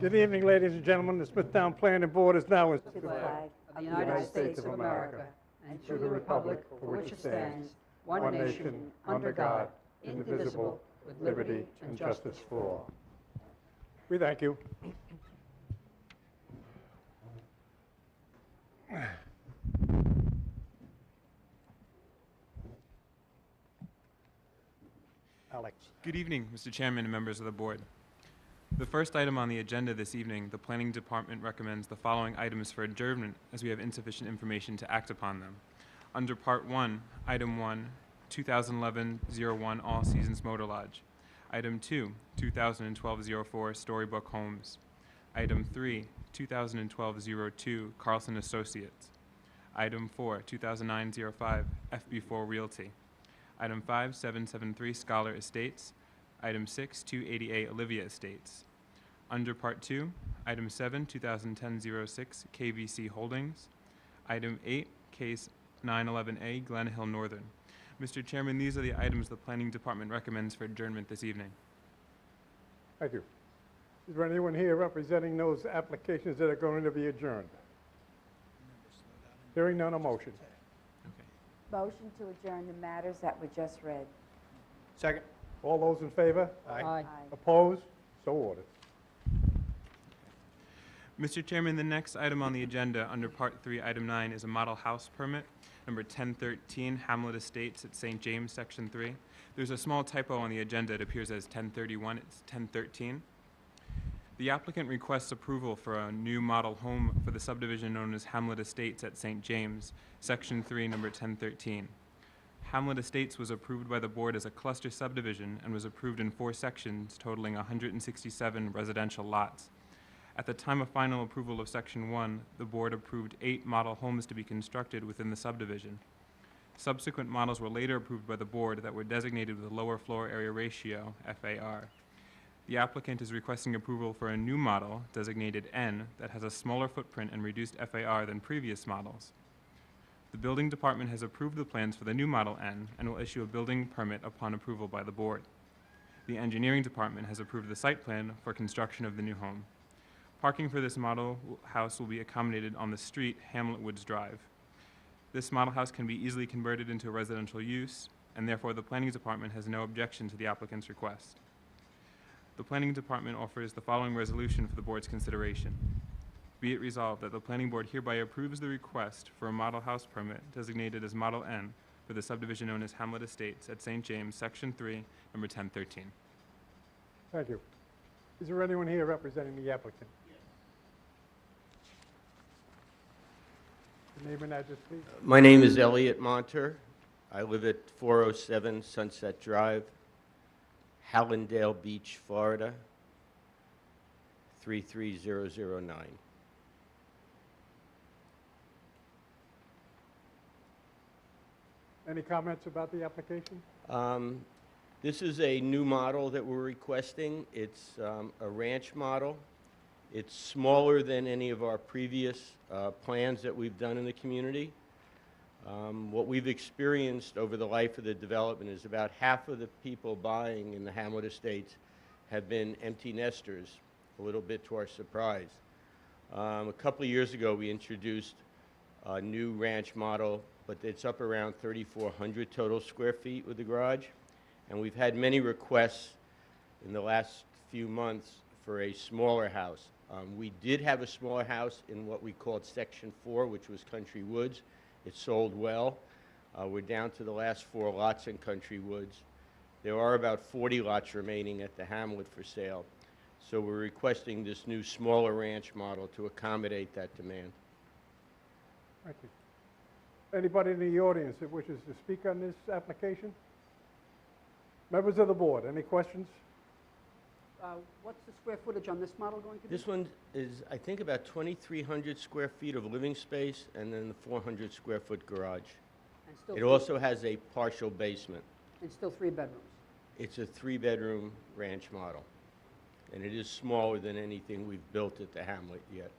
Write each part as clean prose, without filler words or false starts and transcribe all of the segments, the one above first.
Good evening, ladies and gentlemen. The Smithtown Planning Board is now in To the flag of the United States of America and to the republic for which it stands, one nation, under God, indivisible, with liberty and justice for all. We thank you. Alex. Good evening, Mr. Chairman and members of the board. The first item on the agenda this evening, the Planning Department recommends the following items for adjournment as we have insufficient information to act upon them. Under Part 1, Item 1, 2011-01 All Seasons Motor Lodge. Item 2, 2012-04 Storybook Homes. Item 3, 2012-02 Carlson Associates. Item 4, 2009-05 FB4 Realty. Item 5, 773 Scholar Estates. Item 6, 288 Olivia Estates. Under Part 2, Item 7, 2010-06 KVC Holdings. Item 8, Case 911A Glen Hill Northern. Mr. Chairman, these are the items the Planning Department recommends for adjournment this evening. Thank you. Is there anyone here representing those applications that are going to be adjourned? Hearing none, a motion. Okay. Motion to adjourn the matters that were just read. Second. All those in favor? Aye. Opposed? So ordered. Mr. Chairman, the next item on the agenda under Part 3, Item 9 is a model house permit, number 1013 Hamlet Estates at St. James, Section 3. There's a small typo on the agenda. It appears as 1031. It's 1013. The applicant requests approval for a new model home for the subdivision known as Hamlet Estates at St. James, Section 3, number 1013. Hamlet Estates was approved by the board as a cluster subdivision and was approved in 4 sections totaling 167 residential lots. At the time of final approval of Section 1, the board approved 8 model homes to be constructed within the subdivision. Subsequent models were later approved by the board that were designated with a lower floor area ratio, FAR. The applicant is requesting approval for a new model, designated N, that has a smaller footprint and reduced FAR than previous models. The building department has approved the plans for the new Model N and will issue a building permit upon approval by the board. The engineering department has approved the site plan for construction of the new home. Parking for this model house will be accommodated on the street Hamlet Woods Drive. This model house can be easily converted into a residential use, and therefore the planning department has no objection to the applicant's request. The planning department offers the following resolution for the board's consideration. Be it resolved that the planning board hereby approves the request for a model house permit designated as Model N for the subdivision known as Hamlet Estates at St. James, Section 3, number 1013. Thank you. Is there anyone here representing the applicant? Yes. Name and address, please. My name is Elliot Monter. I live at 407 Sunset Drive, Hallandale Beach, Florida, 33009. Any comments about the application? This is a new model that we're requesting. It's a ranch model. It's smaller than any of our previous plans that we've done in the community. What we've experienced over the life of the development is about half of the people buying in the Hamlet Estates have been empty nesters, a little bit to our surprise. A couple of years ago, we introduced a new ranch model, but it's up around 3,400 total square feet with the garage. And we've had many requests in the last few months for a smaller house. We did have a smaller house in what we called Section 4, which was Country Woods. It sold well. We're down to the last 4 lots in Country Woods. There are about 40 lots remaining at the Hamlet for sale. So we're requesting this new smaller ranch model to accommodate that demand. Thank you. Anybody in the audience that wishes to speak on this application? Members of the board, any questions? What's the square footage on this model going to be? This one is, I think, about 2,300 square feet of living space and then the 400 square foot garage. And still It also has a partial basement. And still 3 bedrooms. It's a 3-bedroom ranch model. And it is smaller than anything we've built at the Hamlet yet.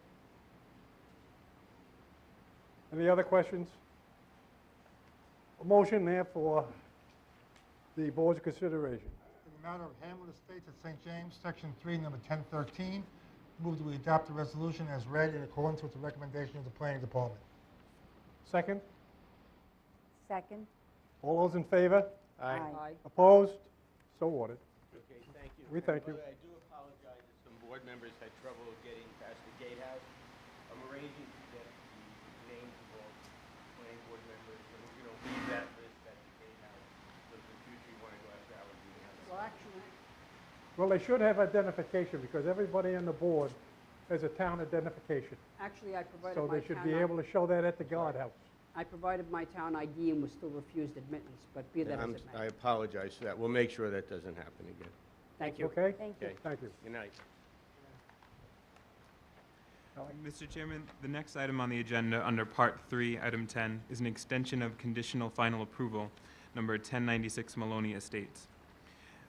Any other questions? A motion there for the board's consideration. In the matter of Hamlet Estates at St. James, Section 3, number 1013, Move that we adopt the resolution as read in accordance with the recommendation of the planning department. Second? Second. All those in favor? Aye. Opposed? So ordered. Okay, thank you. We thank you. And by the way, I do apologize if some board members had trouble getting past the gatehouse. I'm arranging to get the names of all planning board members, and we're going to leave that list at the gatehouse, so if in the future you want to go after hours, you can have it. Well, actually, Well, they should have identification because everybody on the board has a town identification. I provided So my they should town be able to show that at the guardhouse. I provided my town ID and was still refused admittance, but be that as it I may. apologize for that. We'll make sure that doesn't happen again. Thank you. Okay? Thank you. Okay, Thank you. good night. Mr. Chairman, the next item on the agenda under Part 3, Item 10, is an extension of conditional final approval, number 1096 Maloney Estates.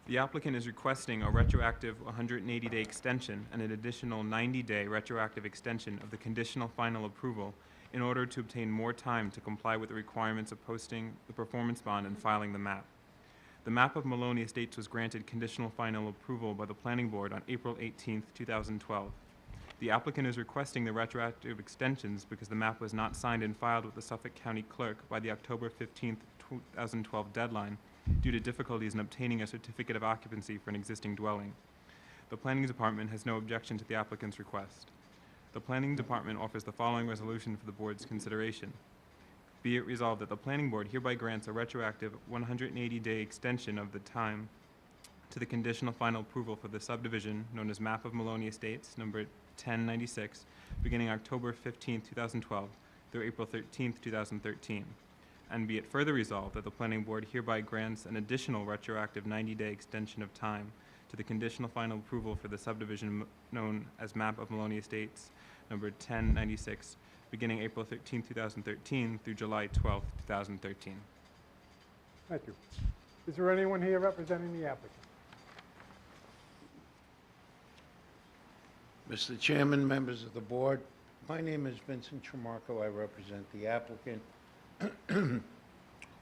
The applicant is requesting a retroactive 180-day extension and an additional 90-day retroactive extension of the conditional final approval in order to obtain more time to comply with the requirements of posting the performance bond and filing the map. The map of Maloney Estates was granted conditional final approval by the Planning Board on April 18, 2012. The applicant is requesting the retroactive extensions because the map was not signed and filed with the Suffolk County Clerk by the October 15, 2012 deadline due to difficulties in obtaining a certificate of occupancy for an existing dwelling. The Planning Department has no objection to the applicant's request. The Planning Department offers the following resolution for the Board's consideration. Be it resolved that the Planning Board hereby grants a retroactive 180-day extension of the time to the conditional final approval for the subdivision known as Map of Maloney Estates, number 1096, beginning October 15, 2012 through April 13, 2013. And be it further resolved that the Planning Board hereby grants an additional retroactive 90-day extension of time to the conditional final approval for the subdivision known as Map of Maloney Estates, number 1096, beginning April 13, 2013 through July 12, 2013. Thank you. Is there anyone here representing the applicant? Mr. Chairman, members of the board, my name is Vincent Tremarco. I represent the applicant.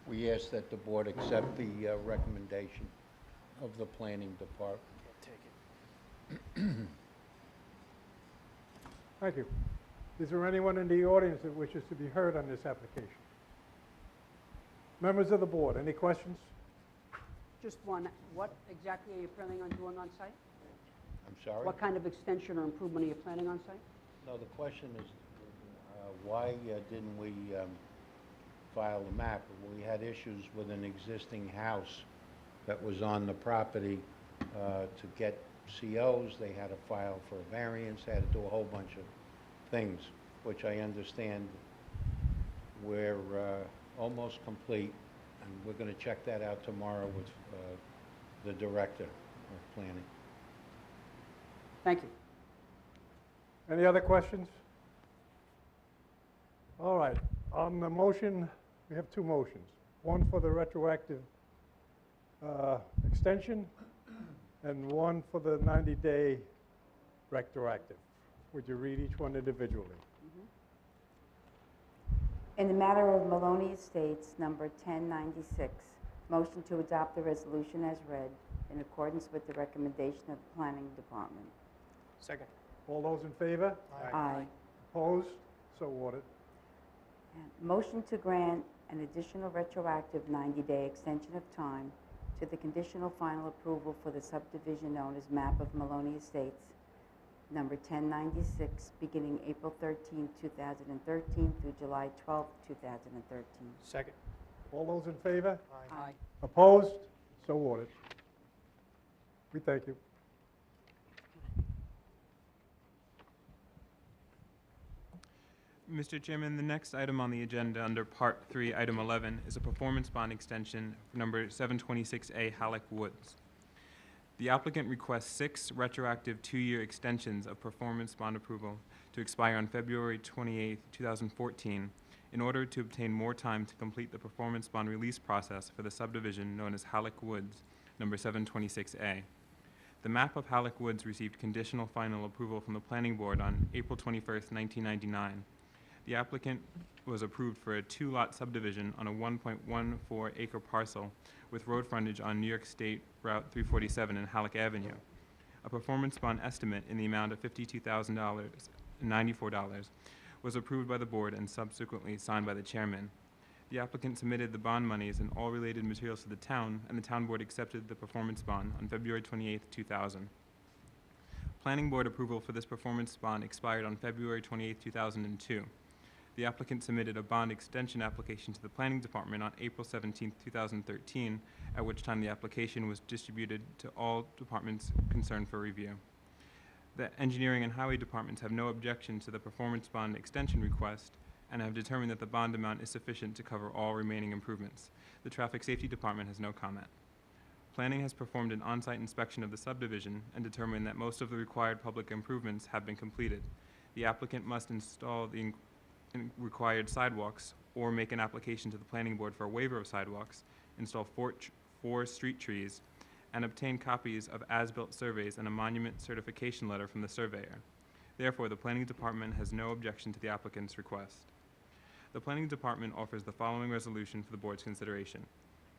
We ask that the board accept the recommendation of the planning department. Thank you. Is there anyone in the audience that wishes to be heard on this application? Members of the board, any questions? Just one, what exactly are you planning on doing on site? I'm sorry? What kind of extension or improvement are you planning on site? No, the question is, why didn't we file the map? We had issues with an existing house that was on the property. To get COs, they had to file for a variance, they had to do a whole bunch of things, which I understand we're almost complete, and we're going to check that out tomorrow with the director of planning. Thank you. Any other questions? All right. On the motion, we have two motions. One for the retroactive extension and one for the 90-day retroactive. Would you read each one individually? In the matter of Maloney Estates, number 1096, motion to adopt the resolution as read in accordance with the recommendation of the Planning Department. Second. All those in favor? Aye. Opposed? So ordered. And motion to grant an additional retroactive 90-day extension of time to the conditional final approval for the subdivision known as Map of Maloney Estates, number 1096, beginning April 13, 2013 through July 12, 2013. Second. All those in favor? Aye. Opposed? So ordered. We thank you. Mr. Chairman, the next item on the agenda under Part 3, Item 11, is a performance bond extension for number 726A Halleck Woods. The applicant requests 6 retroactive 2-year extensions of performance bond approval to expire on February 28, 2014, in order to obtain more time to complete the performance bond release process for the subdivision known as Halleck Woods, number 726A. The map of Halleck Woods received conditional final approval from the Planning Board on April 21, 1999. The applicant was approved for a 2-lot subdivision on a 1.14-acre parcel with road frontage on New York State Route 347 and Halleck Avenue. a performance bond estimate in the amount of $52,094 was approved by the board and subsequently signed by the chairman. The applicant submitted the bond monies and all related materials to the town, and the town board accepted the performance bond on February 28, 2000. Planning board approval for this performance bond expired on February 28, 2002. The applicant submitted a bond extension application to the planning department on April 17, 2013, at which time the application was distributed to all departments concerned for review. The engineering and highway departments have no objection to the performance bond extension request and have determined that the bond amount is sufficient to cover all remaining improvements. The traffic safety department has no comment. Planning has performed an on-site inspection of the subdivision and determined that most of the required public improvements have been completed. The applicant must install the required sidewalks or make an application to the planning board for a waiver of sidewalks, install four street trees, and obtain copies of as-built surveys and a monument certification letter from the surveyor. Therefore, the planning department has no objection to the applicant's request. The planning department offers the following resolution for the board's consideration.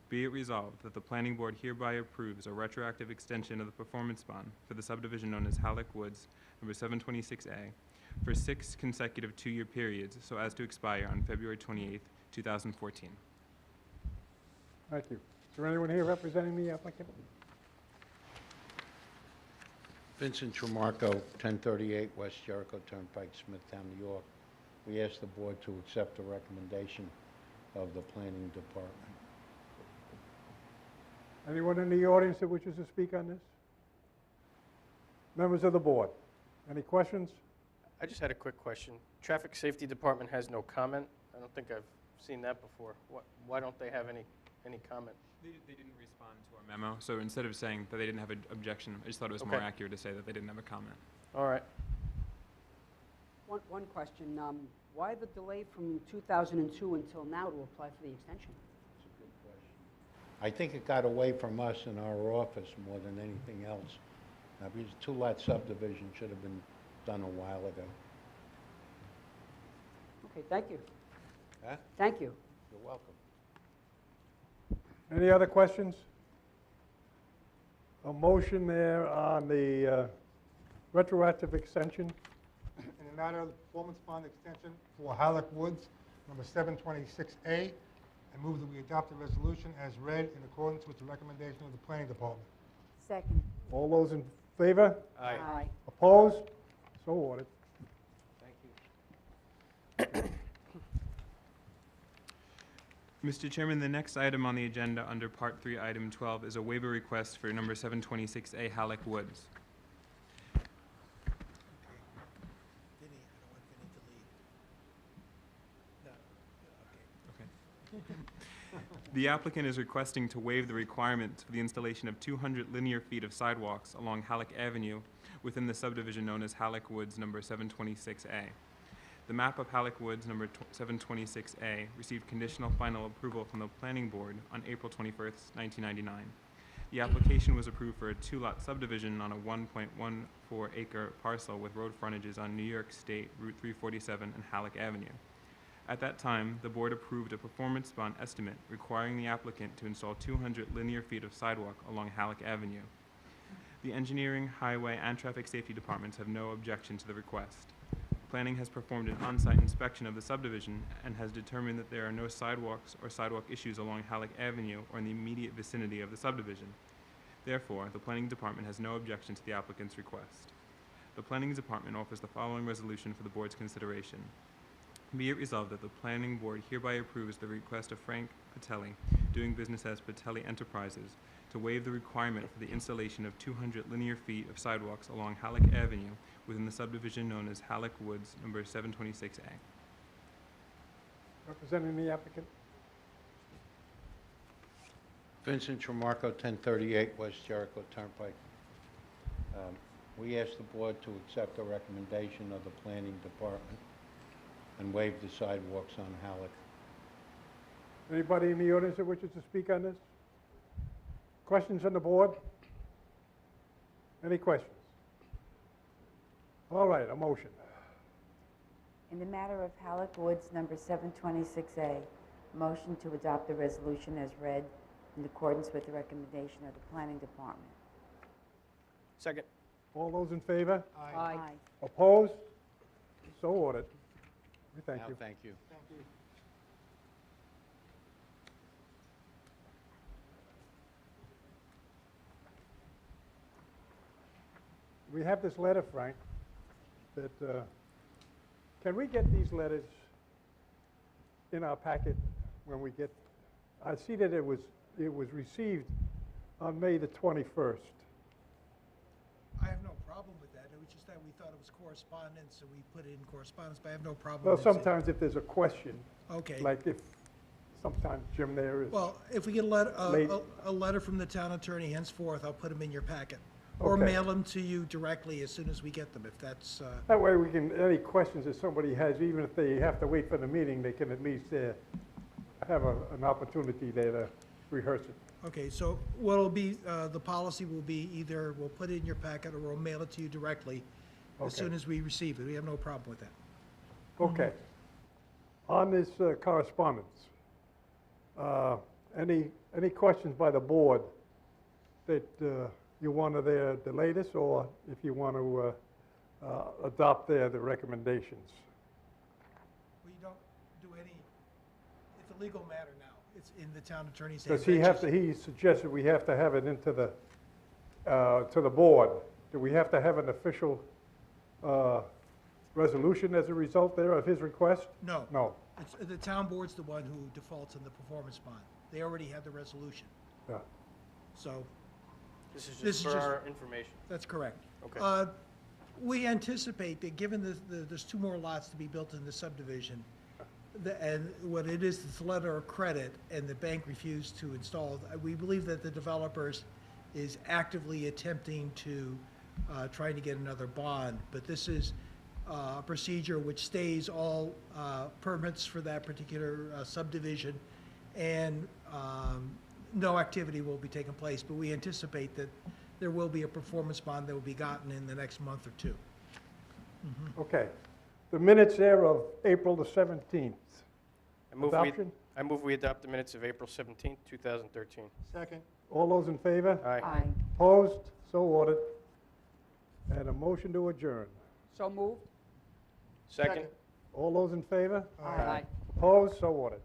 Be it resolved that the planning board hereby approves a retroactive extension of the performance bond for the subdivision known as Halleck Woods, number 726A, for 6 consecutive 2-year periods so as to expire on February 28, 2014. Thank you. Is there anyone here representing the applicant? Vincent Tremarco, 1038 West Jericho Turnpike, Smithtown, New York. We ask the board to accept the recommendation of the planning department. Anyone in the audience that wishes to speak on this? Members of the board, any questions? I just had a quick question. Traffic Safety Department has no comment. I don't think I've seen that before. Why don't they have any comment? They didn't respond to our memo, so instead of saying that they didn't have an objection, I just thought it was more Okay. accurate to say that they didn't have a comment. All right. One question, why the delay from 2002 until now to apply for the extension? That's a good question. I think it got away from us in our office more than anything else. Because 2-lot subdivision should have been done a while ago. Okay, thank you. Huh? Thank you. You're welcome. Any other questions? A motion there on the retroactive extension. In the matter of the performance bond extension for Halleck Woods, number 726A, I move that we adopt the resolution as read in accordance with the recommendation of the planning department. Second. All those in favor? Aye. Opposed? So ordered. Thank you. Mr. Chairman, the next item on the agenda under Part 3, Item 12, is a waiver request for number 726A Halleck Woods. The applicant is requesting to waive the requirement for the installation of 200 linear feet of sidewalks along Halleck Avenue within the subdivision known as Halleck Woods number 726A. The map of Halleck Woods number 726A received conditional final approval from the planning board on April 21st, 1999. The application was approved for a 2-lot subdivision on a 1.14 acre parcel with road frontages on New York State Route 347 and Halleck Avenue. At that time, the board approved a performance bond estimate requiring the applicant to install 200 linear feet of sidewalk along Halleck Avenue. The engineering, highway, and traffic safety departments have no objection to the request. Planning has performed an on-site inspection of the subdivision and has determined that there are no sidewalks or sidewalk issues along Halleck Avenue or in the immediate vicinity of the subdivision. Therefore, the planning department has no objection to the applicant's request. The planning department offers the following resolution for the board's consideration. Be it resolved that the planning board hereby approves the request of Frank Patelli, doing business as Patelli Enterprises, to waive the requirement for the installation of 200 linear feet of sidewalks along Halleck Avenue within the subdivision known as Halleck Woods number 726A. Representing the applicant. Vincent Tremarco, 1038 West Jericho Turnpike. We ask the board to accept the recommendation of the planning department and waive the sidewalks on Halleck. Anybody in the audience that wishes to speak on this? Questions on the board? Any questions? All right, a motion. In the matter of Halleck Woods, number 726A, motion to adopt the resolution as read in accordance with the recommendation of the planning department. Second. All those in favor? Aye. Opposed? So ordered. We thank Now, you. thank you. We have this letter, Frank, that, can we get these letters in our packet when we get, I see that it was received on May the 21st. I have no problem with that. It was just that we thought it was correspondence, so we put it in correspondence, but I have no problem Well, with it. sometimes if there's a question, Okay. like if sometimes Jim there is, Well, if we get Late. a letter from the town attorney henceforth, I'll put them in your packet. Or Okay. mail them to you directly as soon as we get them, if that's, that way we can, any questions that somebody has, even if they have to wait for the meeting, they can at least have an opportunity there to rehearse it. okay, so what'll be, the policy will be either we'll put it in your packet or we'll mail it to you directly as Okay. soon as we receive it. We have no problem with that. Okay. On this correspondence, any questions by the board that you want to the latest, or if you want to adopt the recommendations? We don't do any, it's a legal matter now. It's in the town attorney's hands. Does he have to, he suggested we have to have it into the, to the board. Do we have to have an official resolution as a result there of his request? No. No. It's, the town board's the one who defaults on the performance bond. They already had the resolution, Yeah. so This is This just is for just- our information. that's correct. Okay. We anticipate that given there's 2 more lots to be built in the subdivision, and what it is, it's a letter of credit, and the bank refused to install, we believe that the developers is actively attempting to, trying to get another bond, but this is a procedure which stays all permits for that particular subdivision, and no activity will be taking place, but we anticipate that there will be a performance bond that will be gotten in the next month or 2. Okay. The minutes there of April the 17th. Adoption? I move we adopt the minutes of April 17th, 2013. Second. All those in favor? Aye. Opposed? So ordered. And a motion to adjourn. So moved? Second? All those in favor? Aye. Opposed? So ordered.